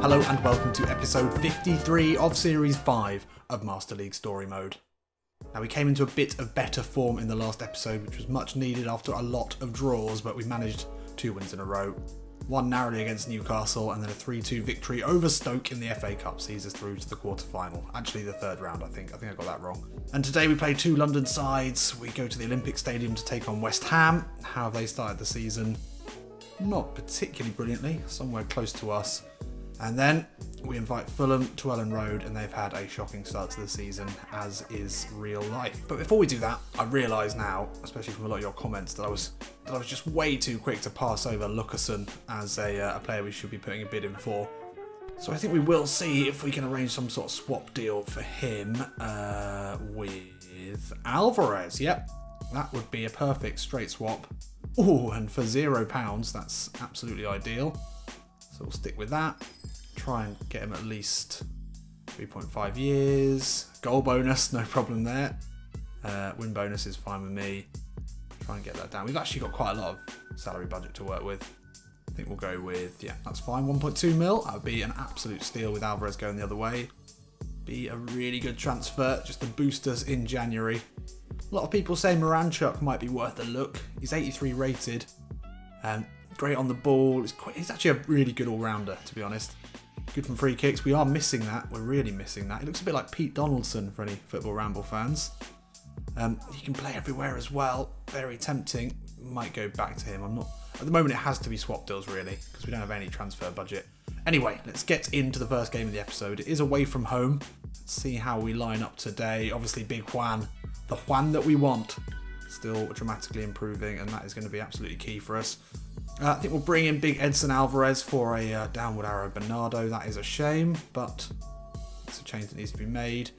Hello and welcome to episode 53 of Series 5 of Master League Story Mode. Now we came into a bit of better form in the last episode, which was much needed after a lot of draws, but we managed 2 wins in a row. One narrowly against Newcastle and then a 3-2 victory over Stoke in the FA Cup sees us through to the quarter-final. Actually the third round, I think I got that wrong. And today we play 2 London sides. We go to the Olympic Stadium to take on West Ham. How have they started the season? Not particularly brilliantly, somewhere close to us. And then we invite Fulham to Ellen Road, and they've had a shocking start to the season, as is real life. But before we do that, I realise now, especially from a lot of your comments, that I was just way too quick to pass over Lucasen as a player we should be putting a bid in for. So I think we will see if we can arrange some sort of swap deal for him with Alvarez. Yep, that would be a perfect straight swap. Oh, and for £0, that's absolutely ideal. So we'll stick with that. Try and get him at least 3.5 years. Goal bonus, no problem there. Win bonus is fine with me. Try and get that down. We've actually got quite a lot of salary budget to work with. I think we'll go with, yeah, that's fine. 1.2 mil. That would be an absolute steal with Alvarez going the other way. Be a really good transfer just to boost us in January. A lot of people say Moranchuk might be worth a look. He's 83 rated. Great on the ball. He's actually a really good all-rounder, to be honest. Good from free kicks. We are missing that. We're really missing that. He looks a bit like Pete Donaldson for any Football Ramble fans. He can play everywhere as well. Very tempting. Might go back to him. At the moment, it has to be swap deals, really, because we don't have any transfer budget. Anyway, let's get into the first game of the episode. It is away from home. Let's see how we line up today. Obviously, Big Juan. The Juan that we want. Still dramatically improving, and that is going to be absolutely key for us. I think we'll bring in Big Edson Alvarez for a downward arrow Bernardo. That is a shame, but it's a change that needs to be made.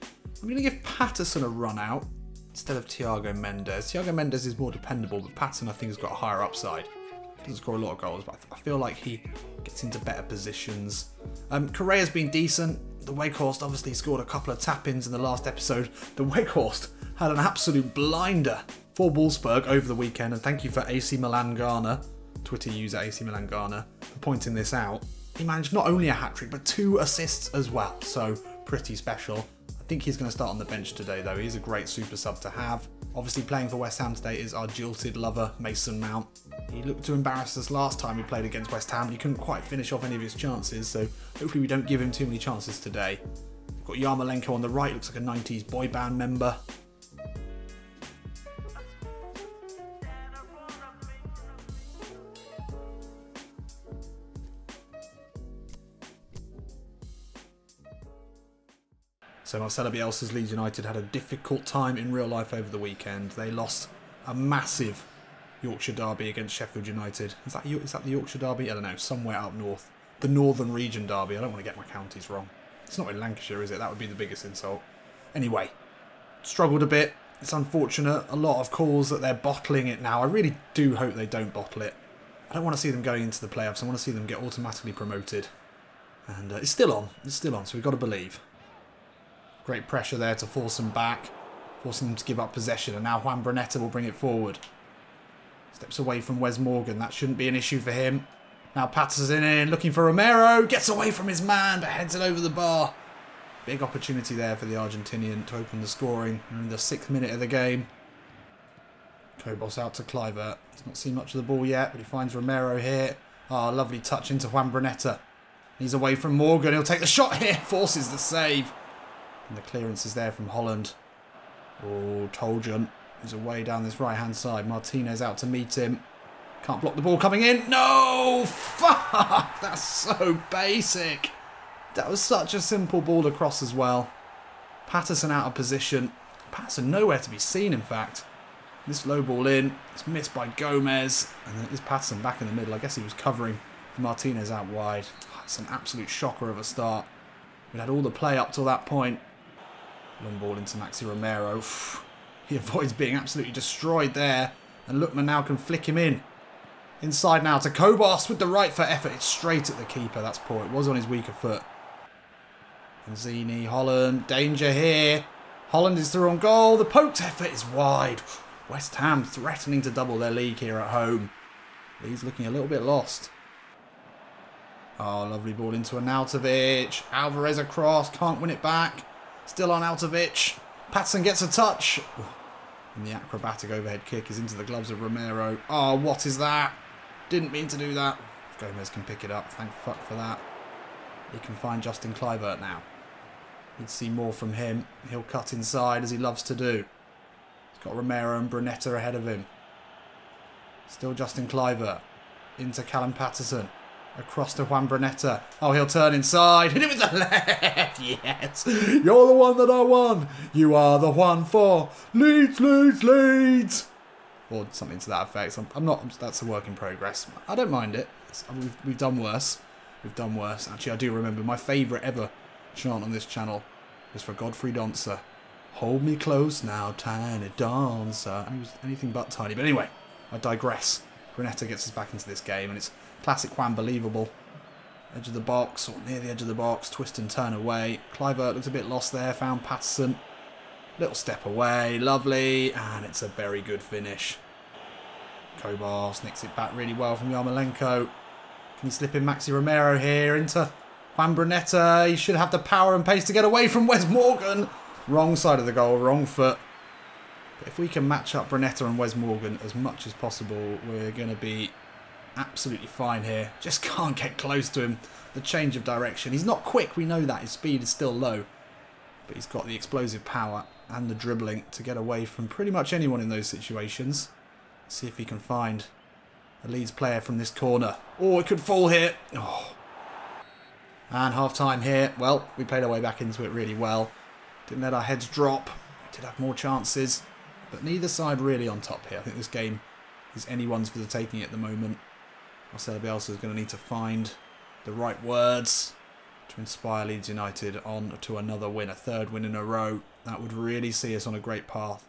I'm going to give Patterson a run out instead of Thiago Mendes. Thiago Mendes is more dependable, but Patterson I think has got a higher upside. Doesn't score a lot of goals, but I feel like he gets into better positions. Correa's been decent. The Weghorst obviously scored a couple of tap-ins in the last episode. The Weghorst had an absolute blinder for Wolfsburg over the weekend, and thank you for AC Milan Ghana, Twitter user AC Milan Ghana, for pointing this out. He managed not only a hat-trick, but 2 assists as well, so pretty special. I think he's going to start on the bench today, though. He's a great super sub to have. Obviously, playing for West Ham today is our jilted lover, Mason Mount. He looked to embarrass us last time we played against West Ham, and he couldn't quite finish off any of his chances, so hopefully we don't give him too many chances today. We've got Yarmolenko on the right, looks like a 90s boy band member. So Marcelo Bielsa's Leeds United had a difficult time in real life over the weekend. They lost a massive Yorkshire derby against Sheffield United. Is that the Yorkshire derby? I don't know, somewhere up north. The Northern Region derby. I don't want to get my counties wrong. It's not in Lancashire, is it? That would be the biggest insult. Anyway, struggled a bit. It's unfortunate. A lot of calls that they're bottling it now. I really do hope they don't bottle it. I don't want to see them going into the playoffs. I want to see them get automatically promoted. And it's still on. It's still on, so we've got to believe. Great pressure there to force them back, forcing them to give up possession, and now Juan Brunetta will bring it forward. Steps away from Wes Morgan, that shouldn't be an issue for him. Now Patterson in, looking for Romero, gets away from his man, but heads it over the bar. Big opportunity there for the Argentinian to open the scoring in the 6th minute of the game. Kobos out to Kluivert. He's not seen much of the ball yet, but he finds Romero here. Ah, lovely touch into Juan Brunetta. He's away from Morgan, he'll take the shot here, forces the save. And the clearance is there from Holland. Oh, Toljan is away down this right-hand side. Martinez out to meet him. Can't block the ball coming in. No! Fuck! That's so basic. That was such a simple ball across as well. Patterson out of position. Patterson nowhere to be seen, in fact. This low ball in. It's missed by Gomez. And then it's Patterson back in the middle. I guess he was covering Martinez out wide. It's an absolute shocker of a start. We had all the play up till that point. Long ball into Maxi Romero. He avoids being absolutely destroyed there. And Lookman now can flick him in. Inside now to Kobos with the right foot effort. It's straight at the keeper. That's poor. It was on his weaker foot. And Zini, Holland. Danger here. Holland is through on goal. The poked effort is wide. West Ham threatening to double their league here at home. Leeds looking a little bit lost. Oh, lovely ball into Arnautovic. Alvarez across, can't win it back. Still on Arnautovic. Patterson gets a touch. And the acrobatic overhead kick is into the gloves of Romero. Oh, what is that? Didn't mean to do that. Gomez can pick it up. Thank fuck for that. He can find Justin Kluivert now. Need to see more from him. He'll cut inside as he loves to do. He's got Romero and Brunetta ahead of him. Still Justin Kluivert. Into Callum Patterson. Across to Juan Brunetta. Oh, he'll turn inside. Hit it with the left. Yes. You're the one that I won. You are the one for Leeds, Leeds, Leeds. Or something to that effect. I'm not. That's a work in progress. I don't mind it. We've done worse. We've done worse. Actually, I do remember my favourite ever chant on this channel was for Godfrey Dancer. Hold me close now, tiny dancer. And he was anything but tiny. But anyway, I digress. Brunetta gets us back into this game, and it's classic Juan believable. Edge of the box, or near the edge of the box, twist and turn away. Kluivert looks a bit lost there, found Patterson. Little step away, lovely, and it's a very good finish. Kobos nicks it back really well from Yarmolenko. Can he slip in Maxi Romero here into Juan Brunetta? He should have the power and pace to get away from Wes Morgan. Wrong side of the goal, wrong foot. But if we can match up Brunetta and Wes Morgan as much as possible, we're going to be absolutely fine here. Just can't get close to him. The change of direction. He's not quick, we know that. His speed is still low. But he's got the explosive power and the dribbling to get away from pretty much anyone in those situations. Let's see if he can find a Leeds player from this corner. Oh, it could fall here. Oh. And half-time here. Well, we played our way back into it really well. Didn't let our heads drop. We did have more chances. But neither side really on top here. I think this game is anyone's for the taking at the moment. Marcelo Bielsa is going to need to find the right words to inspire Leeds United on to another win. A third win in a row. That would really see us on a great path.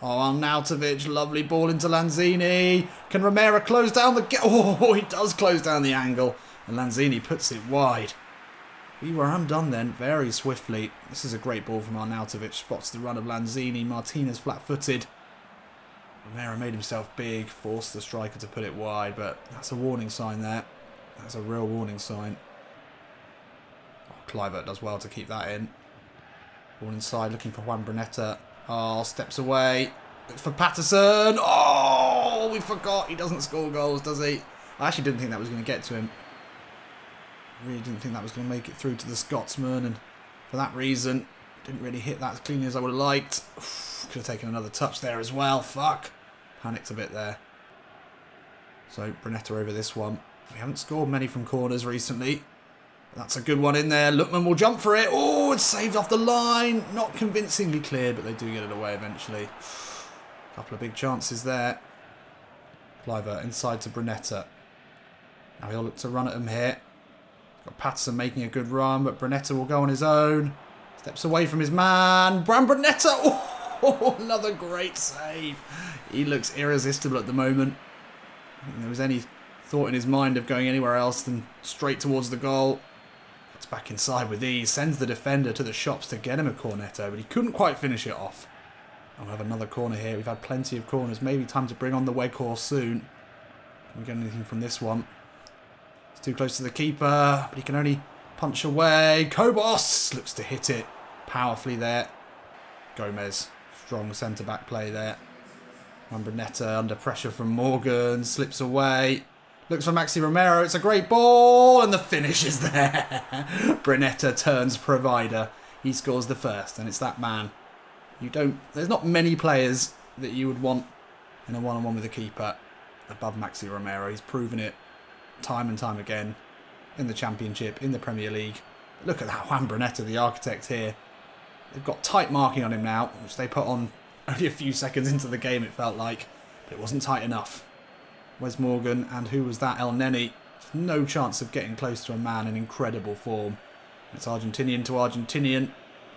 Oh, Arnautovic, lovely ball into Lanzini. Can Romero close down the... Oh, he does close down the angle. And Lanzini puts it wide. We were undone then very swiftly. This is a great ball from Arnautovic. Spots the run of Lanzini. Martinez flat-footed. Romero made himself big. Forced the striker to put it wide. But that's a warning sign there. That's a real warning sign. Oh, Kluivert does well to keep that in. Ball inside looking for Juan Brunetta. Oh, steps away. Looks for Patterson. Oh, we forgot. He doesn't score goals, does he? I actually didn't think that was going to get to him. Really didn't think that was going to make it through to the Scotsman, and for that reason didn't really hit that as cleanly as I would have liked. Could have taken another touch there as well. Fuck. Panicked a bit there. So Brunetta over this one. We haven't scored many from corners recently. That's a good one in there. Lookman will jump for it. Oh, it's saved off the line. Not convincingly clear, but they do get it away eventually. A couple of big chances there. Kluivert inside to Brunetta. Now he'll look to run at him here. Got Patterson making a good run, but Brunetta will go on his own. Steps away from his man. Juan Brunetta. Oh, another great save. He looks irresistible at the moment. I think there was any thought in his mind of going anywhere else than straight towards the goal. Gets back inside with ease. Sends the defender to the shops to get him a cornetto, but he couldn't quite finish it off. I'll have another corner here. We've had plenty of corners. Maybe time to bring on the Weghorst soon. Can we get anything from this one? Too close to the keeper, but he can only punch away. Kobos looks to hit it powerfully there. Gomez, strong centre-back play there. Juan Brunetta under pressure from Morgan, slips away. Looks for Maxi Romero, it's a great ball, and the finish is there. Brunetta turns provider. He scores the first, and it's that man. There's not many players that you would want in a one-on-one with a keeper above Maxi Romero. He's proven it time and time again in the Championship, in the Premier League. Look at that Juan Brunetta, the architect here. They've got tight marking on him now, which they put on only a few seconds into the game, it felt like. But it wasn't tight enough. Wes Morgan, and who was that? El Neni. No chance of getting close to a man in incredible form. It's Argentinian to Argentinian.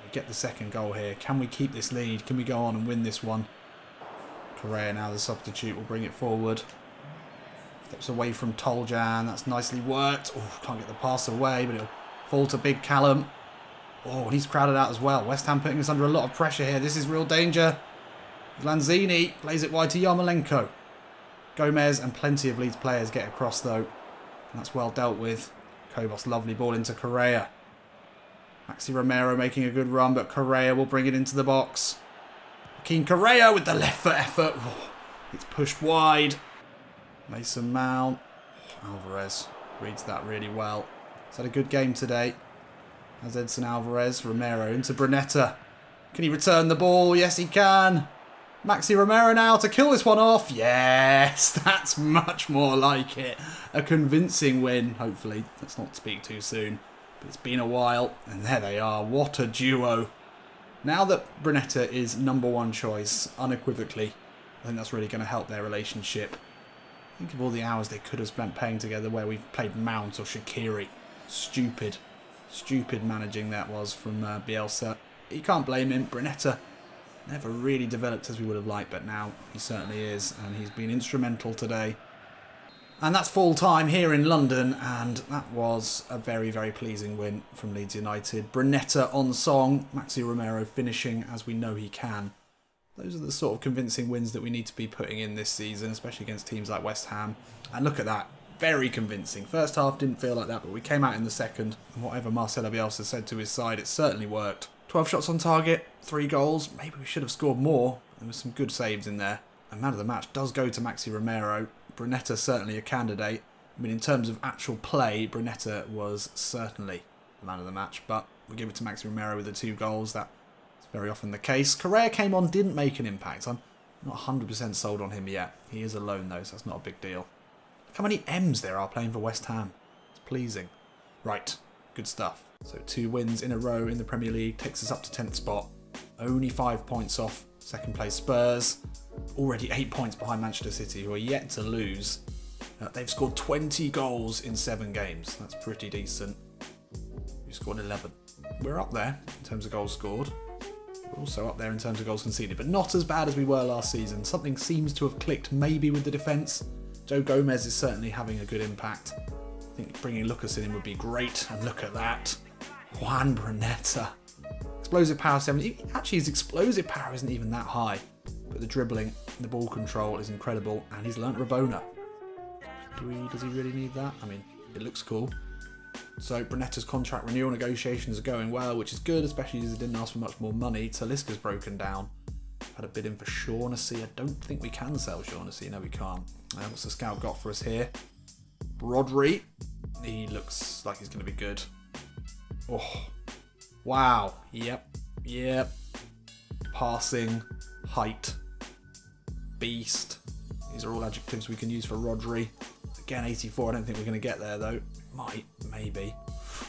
We get the second goal here. Can we keep this lead? Can we go on and win this one? Correa now, the substitute, will bring it forward. Steps away from Toljan. That's nicely worked. Oh, can't get the pass away, but it'll fall to big Callum. Oh, and he's crowded out as well. West Ham putting us under a lot of pressure here. This is real danger. Lanzini plays it wide to Yarmolenko. Gomez and plenty of Leeds players get across though. That's well dealt with. Kobos, lovely ball into Correa. Maxi Romero making a good run, but Correa will bring it into the box. Joaquin Correa with the left foot effort. Oh, it's pushed wide. Mason Mount. Alvarez reads that really well. He's had a good game today. As Edson Alvarez. Romero into Brunetta. Can he return the ball? Yes, he can. Maxi Romero now to kill this one off. Yes, that's much more like it. A convincing win, hopefully. Let's not speak too soon. But it's been a while, and there they are. What a duo. Now that Brunetta is #1 choice, unequivocally, I think that's really going to help their relationship. Think of all the hours they could have spent playing together where we've played Mount or Shaqiri. Stupid. Stupid managing that was from Bielsa. You can't blame him. Brunetta never really developed as we would have liked, but now he certainly is, and he's been instrumental today. And that's full time here in London, and that was a very, very pleasing win from Leeds United. Brunetta on song, Maxi Romero finishing as we know he can. Those are the sort of convincing wins that we need to be putting in this season, especially against teams like West Ham. And look at that, very convincing. First half didn't feel like that, but we came out in the second, and whatever Marcelo Bielsa said to his side, it certainly worked. 12 shots on target, 3 goals. Maybe we should have scored more. There were some good saves in there. And man of the match does go to Maxi Romero. Brunetta certainly a candidate. I mean, in terms of actual play, Brunetta was certainly the man of the match. But we give it to Maxi Romero with the 2 goals. That's very often the case. Correa came on, didn't make an impact. I'm not 100% sold on him yet. He is alone though, so that's not a big deal. Look how many M's there are playing for West Ham. It's pleasing. Right, good stuff. So 2 wins in a row in the Premier League takes us up to 10th spot. Only 5 points off second place Spurs. Already 8 points behind Manchester City, who are yet to lose. They've scored 20 goals in 7 games. That's pretty decent. We've scored 11. We're up there in terms of goals scored. We're also up there in terms of goals conceded, but not as bad as we were last season. Something seems to have clicked maybe with the defence. Joe Gomez is certainly having a good impact. I think bringing Lucas in would be great. And look at that. Juan Brunetta. Explosive power 70. Actually, his explosive power isn't even that high. But the dribbling, the ball control is incredible. And he's learnt Rabona. Does he really need that? I mean, it looks cool. So Brunetta's contract renewal negotiations are going well, which is good, especially as he didn't ask for much more money. Talisca's broken down. Had a bid in for Shaughnessy. I don't think we can sell Shaughnessy. No, we can't. What's the scout got for us here? Rodri. He looks like he's going to be good. Oh, wow. Yep. Passing, height, beast. These are all adjectives we can use for Rodri. Again, 84. I don't think we're going to get there, though. Might, maybe.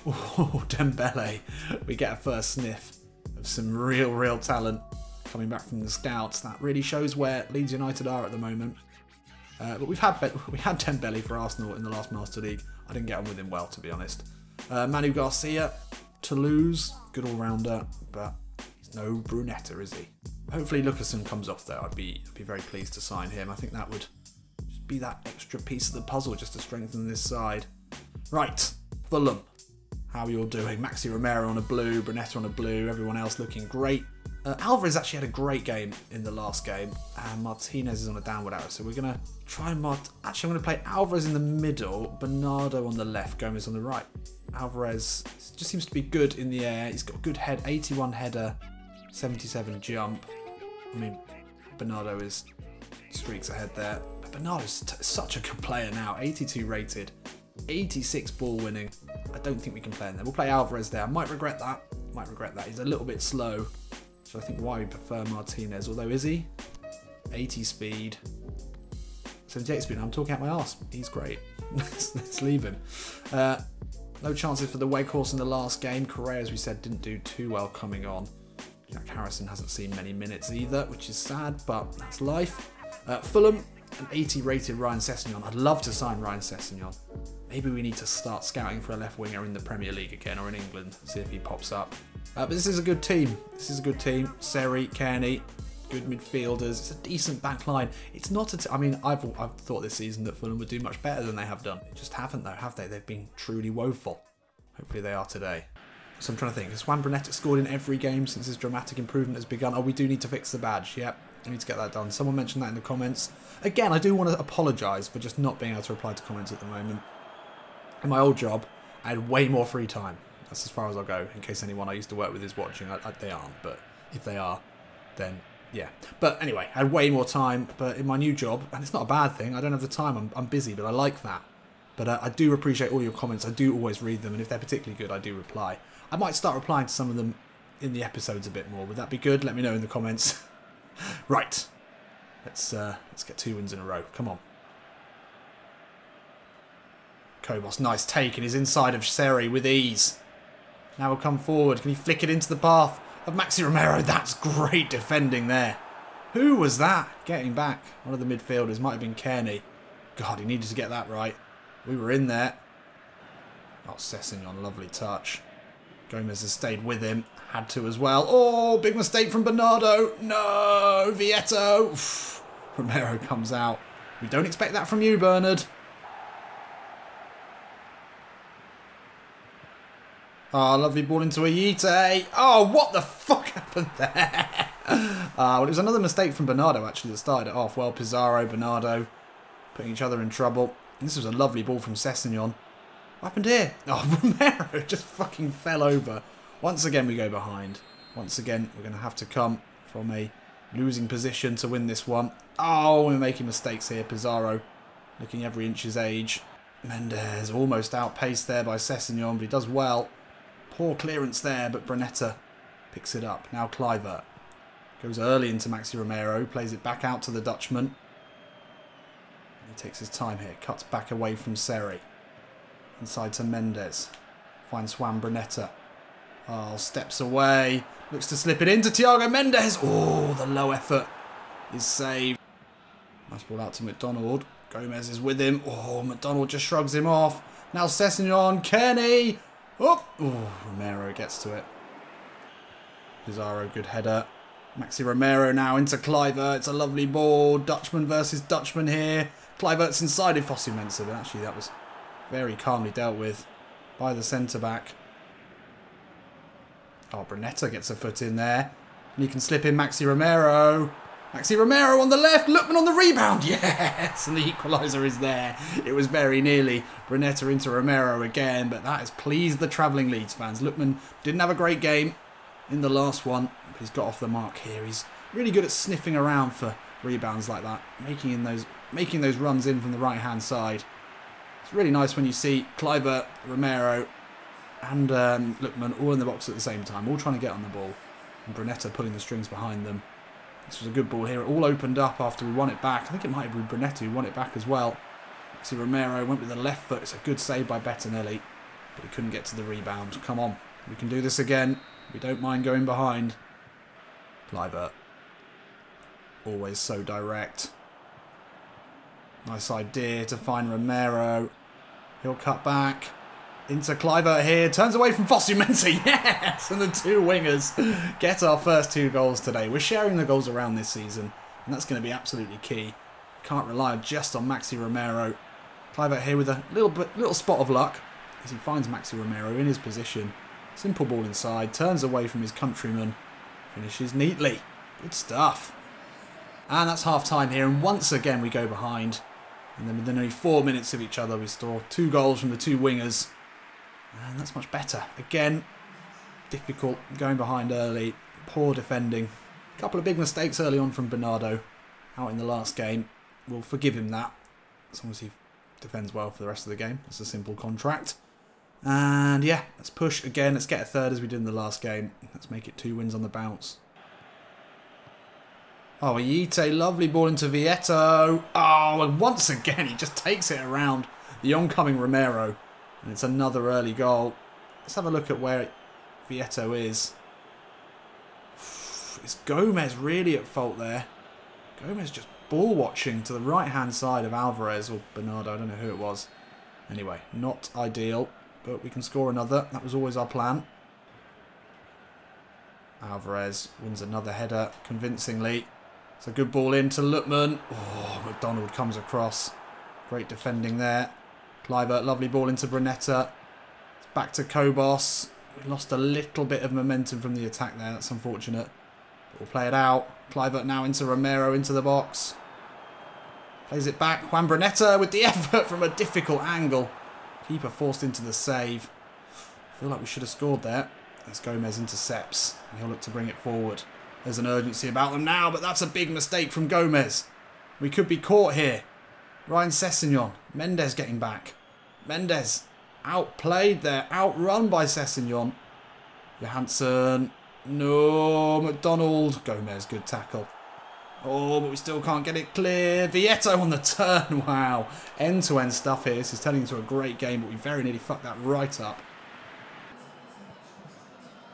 Oh, Dembele. We get a first sniff of some real talent coming back from the scouts. That really shows where Leeds United are at the moment. But we had Dembele for Arsenal in the last Master League. I didn't get on with him well, to be honest. Manu Garcia, Toulouse, good all-rounder, but he's no Brunetta, is he? Hopefully Lucasen comes off there. I'd be very pleased to sign him. I think that would just be that extra piece of the puzzle just to strengthen this side. Right, Fulham. How you're doing? Maxi Romero on a blue, Brunetta on a blue, everyone else looking great. Alvarez actually had a great game in the last game, and Martinez is on a downward arrow, so we're going to try and actually, I'm going to play Alvarez in the middle, Bernardo on the left, Gomez on the right. Alvarez just seems to be good in the air. He's got a good head, 81 header, 77 jump. I mean, Bernardo is streaks ahead there. But Bernardo's such a good player now, 82 rated, 86 ball winning. I don't think we can play in there. We'll play Alvarez there. I might regret that. He's a little bit slow. So I think why we prefer Martinez. Although, is he? 80 speed. 78 speed. I'm talking out my arse. He's great. Let's leave him. No chances for the Weghorst in the last game. Correa, as we said, didn't do too well coming on. Jack Harrison hasn't seen many minutes either, which is sad, but that's life. Fulham, an 80 rated Ryan Sessegnon. I'd love to sign Ryan Sessegnon. Maybe we need to start scouting for a left winger in the Premier League again, or in England, see if he pops up. But this is a good team. Seri, Kearney, good midfielders. It's a decent back line. It's not I mean, I've thought this season that Fulham would do much better than they have done. They just haven't, though, have they? They've been truly woeful. Hopefully they are today. So I'm trying to think. Has Juan Brunetta scored in every game since his dramatic improvement has begun? Oh, we do need to fix the badge. Yep, we need to get that done. Someone mentioned that in the comments. Again, I do want to apologise for just not being able to reply to comments at the moment. In my old job, I had way more free time. That's as far as I'll go, in case anyone I used to work with is watching. They aren't, but if they are, then yeah. But anyway, I had way more time, but in my new job, and it's not a bad thing, I don't have the time, I'm busy, but I like that. But I do appreciate all your comments, I do always read them, and if they're particularly good, I do reply. I might start replying to some of them in the episodes a bit more. Would that be good? Let me know in the comments. Right, let's get 2 wins in a row. Come on. Kobos, nice take, and he's inside of Seri with ease. Now we'll come forward. Can he flick it into the path of Maxi Romero? That's great defending there. Who was that? Getting back. One of the midfielders. Might have been Kearney. God, he needed to get that right. We were in there. Oh, Sessegnon, lovely touch. Gomez has stayed with him. Had to as well. Oh, big mistake from Bernardo. No, Vieto. Oof. Romero comes out. We don't expect that from you, Bernard. Oh, lovely ball into Ayite. Oh, what the fuck happened there? Well, it was another mistake from Bernardo, actually, that started it off. Well, Pizarro, Bernardo, putting each other in trouble. And this was a lovely ball from Sessegnon. What happened here? Oh, Romero just fucking fell over. Once again, we go behind. Once again, we're going to have to come from a losing position to win this one. Oh, we're making mistakes here. Pizarro looking every inch his age. Mendes almost outpaced there by Sessegnon, but he does well. Poor clearance there, but Brunetta picks it up. Now Kluivert goes early into Maxi Romero, plays it back out to the Dutchman. He takes his time here, cuts back away from Seri. Inside to Mendes. Finds Juan Brunetta. Oh, steps away. Looks to slip it into Thiago Mendes. Oh, the low effort is saved. Nice ball out to McDonald. Gomez is with him. Oh, McDonald just shrugs him off. Now Sessegnon, Kenny. Oh, Romero gets to it. Pizarro, good header. Maxi Romero now into Kluivert. It's a lovely ball. Dutchman versus Dutchman here. Kluivert's inside of Fosu Mensah, but actually that was very calmly dealt with by the centre-back. Oh, Brunetta gets a foot in there. And he can slip in Maxi Romero. Maxi Romero on the left. Lookman on the rebound. Yes! And the equaliser is there. It was very nearly Brunetta into Romero again, but that has pleased the travelling Leeds fans. Lookman didn't have a great game in the last one, but he's got off the mark here. He's really good at sniffing around for rebounds like that, making those runs in from the right-hand side. It's really nice when you see Kluivert, Romero and Lookman all in the box at the same time, all trying to get on the ball, and Brunetta pulling the strings behind them. This was a good ball here. It all opened up after we won it back. I think it might have been Brunetta who won it back as well. See, Romero went with the left foot. It's a good save by Bettinelli, but he couldn't get to the rebound. Come on, we can do this again. We don't mind going behind. Kluivert. Always so direct. Nice idea to find Romero. He'll cut back. Into Kluivert here. Turns away from Fosu Mensah. Yes! And the 2 wingers get our first 2 goals today. We're sharing the goals around this season, and that's going to be absolutely key. Can't rely just on Maxi Romero. Kluivert here with a little spot of luck as he finds Maxi Romero in his position. Simple ball inside. Turns away from his countryman. Finishes neatly. Good stuff. And that's half-time here, and once again we go behind. And then within only 4 minutes of each other, we score 2 goals from the 2 wingers. And that's much better. Again, difficult going behind early. Poor defending. A couple of big mistakes early on from Bernardo out in the last game. We'll forgive him that, as long as he defends well for the rest of the game. It's a simple contract. And yeah, let's push again. Let's get a third as we did in the last game. Let's make it 2 wins on the bounce. Oh, Ayite, lovely ball into Vieto. Oh, and once again, he just takes it around the oncoming Romero. And it's another early goal. Let's have a look at where Vieto is. Is Gomez really at fault there? Gomez just ball watching to the right-hand side of Alvarez or Bernardo. I don't know who it was. Anyway, not ideal. But we can score another. That was always our plan. Alvarez wins another header convincingly. It's a good ball in to Lookman. Oh, McDonald comes across. Great defending there. Kluivert, lovely ball into Brunetta. It's back to Kobos. We lost a little bit of momentum from the attack there. That's unfortunate. But we'll play it out. Kluivert now into Romero, into the box. Plays it back. Juan Brunetta with the effort from a difficult angle. Keeper forced into the save. I feel like we should have scored there. As Gomez intercepts, and he'll look to bring it forward. There's an urgency about them now, but that's a big mistake from Gomez. We could be caught here. Ryan Sessegnon. Mendes getting back. Mendes outplayed there. Outrun by Sessegnon. Johansson. No. McDonald. Gomez. Good tackle. Oh, but we still can't get it clear. Vieto on the turn. Wow. End-to-end stuff here. This is turning into a great game, but we very nearly fucked that right up.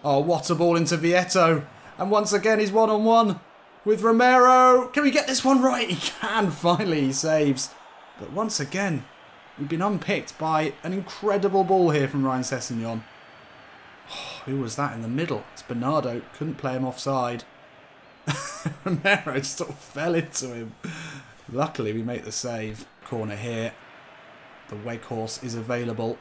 Oh, what a ball into Vieto. And once again, he's one-on-one with Romero. Can we get this one right? He can. Finally, he saves. But once again, we've been unpicked by an incredible ball here from Ryan Sessegnon. Oh, who was that in the middle? It's Bernardo. Couldn't play him offside. Romero just sort of fell into him. Luckily, we make the save. Corner here. The Weghorst is available.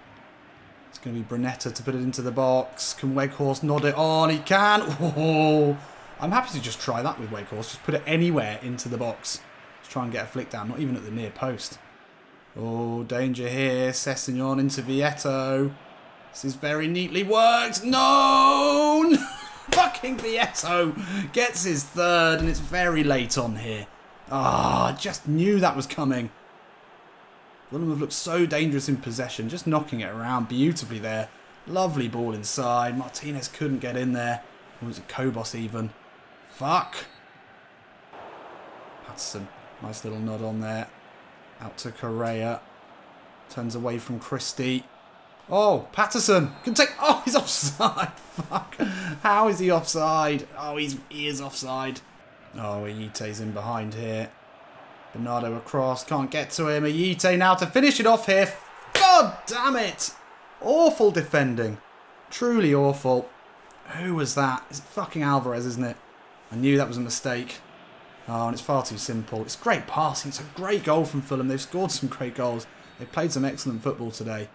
It's going to be Brunetta to put it into the box. Can Weghorst nod it on? He can. Oh, I'm happy to just try that with Weghorst. Just put it anywhere into the box. Let's try and get a flick down. Not even at the near post. Oh, danger here. Sessegnon into Vieto. This is very neatly worked. No! Fucking Vieto gets his third, and it's very late on here. Ah, I just knew that was coming. Fulham have looked so dangerous in possession, just knocking it around beautifully there. Lovely ball inside. Martinez couldn't get in there. Or was it Kobos even? Fuck. Patterson, nice little nod on there. Out to Correa. Turns away from Christie. Oh, Patterson can take... Oh, he's offside. Fuck. How is he offside? Oh, he is offside. Oh, Ayite's in behind here. Bernardo across, can't get to him. Ayite now to finish it off here. God damn it. Awful defending. Truly awful. Who was that? It's fucking Alvarez, isn't it? I knew that was a mistake. Oh, and it's far too simple. It's great passing. It's a great goal from Fulham. They've scored some great goals. They've played some excellent football today.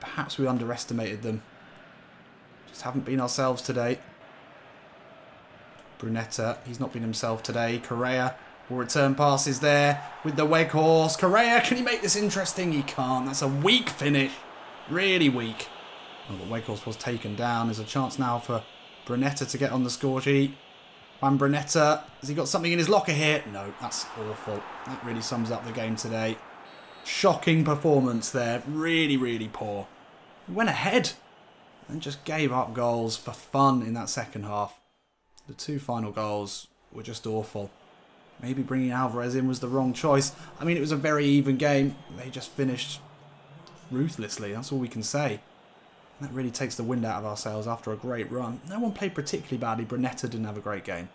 Perhaps we underestimated them. Just haven't been ourselves today. Brunetta, he's not been himself today. Correa will return passes there with the Weghorst. Correa, can he make this interesting? He can't. That's a weak finish. Really weak. Oh, but Weghorst was taken down. There's a chance now for Brunetta to get on the score sheet. Juan Brunetta, has he got something in his locker here? No, that's awful. That really sums up the game today. Shocking performance there. Really, really poor. We went ahead and just gave up goals for fun in that second half. The two final goals were just awful. Maybe bringing Alvarez in was the wrong choice. I mean, it was a very even game. They just finished ruthlessly. That's all we can say. That really takes the wind out of our sails after a great run. No one played particularly badly. Brunetta didn't have a great game.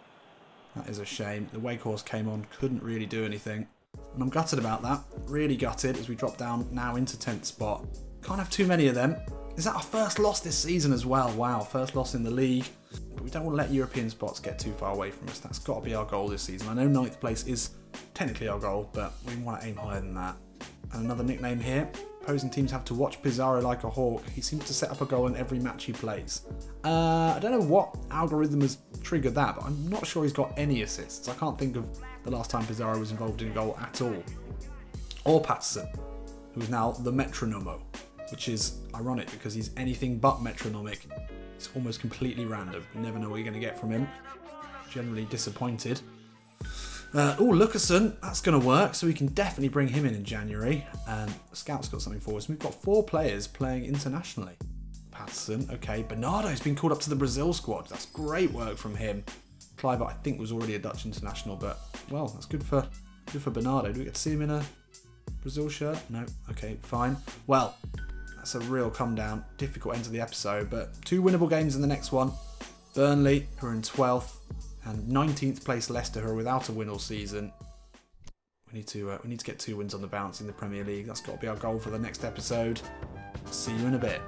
That is a shame. The Weghorst came on, couldn't really do anything. And I'm gutted about that. Really gutted as we drop down now into 10th spot. Can't have too many of them. Is that our first loss this season as well? Wow, first loss in the league. But we don't want to let European spots get too far away from us. That's got to be our goal this season. I know 9th place is technically our goal, but we want to aim higher than that. And another nickname here. Opposing teams have to watch Pizarro like a hawk. He seems to set up a goal in every match he plays. I don't know what algorithm has triggered that, but I'm not sure he's got any assists. I can't think of the last time Pizarro was involved in a goal at all. Or Patterson, who is now the Metronomo, which is ironic because he's anything but metronomic. It's almost completely random. You never know what you're going to get from him. Generally disappointed. Oh, Lucasen, that's going to work, so we can definitely bring him in January. And Scout's got something for us. We've got 4 players playing internationally. Patterson, okay. Bernardo's been called up to the Brazil squad. That's great work from him. Clive, I think, was already a Dutch international, but, well, that's good for Bernardo. Do we get to see him in a Brazil shirt? No? Okay, fine. Well, that's a real come down. Difficult end to the episode, but 2 winnable games in the next one. Burnley, who are in 12th. And 19th place Leicester, who are without a win all season. We need to get 2 wins on the bounce in the Premier League. That's got to be our goal for the next episode. See you in a bit.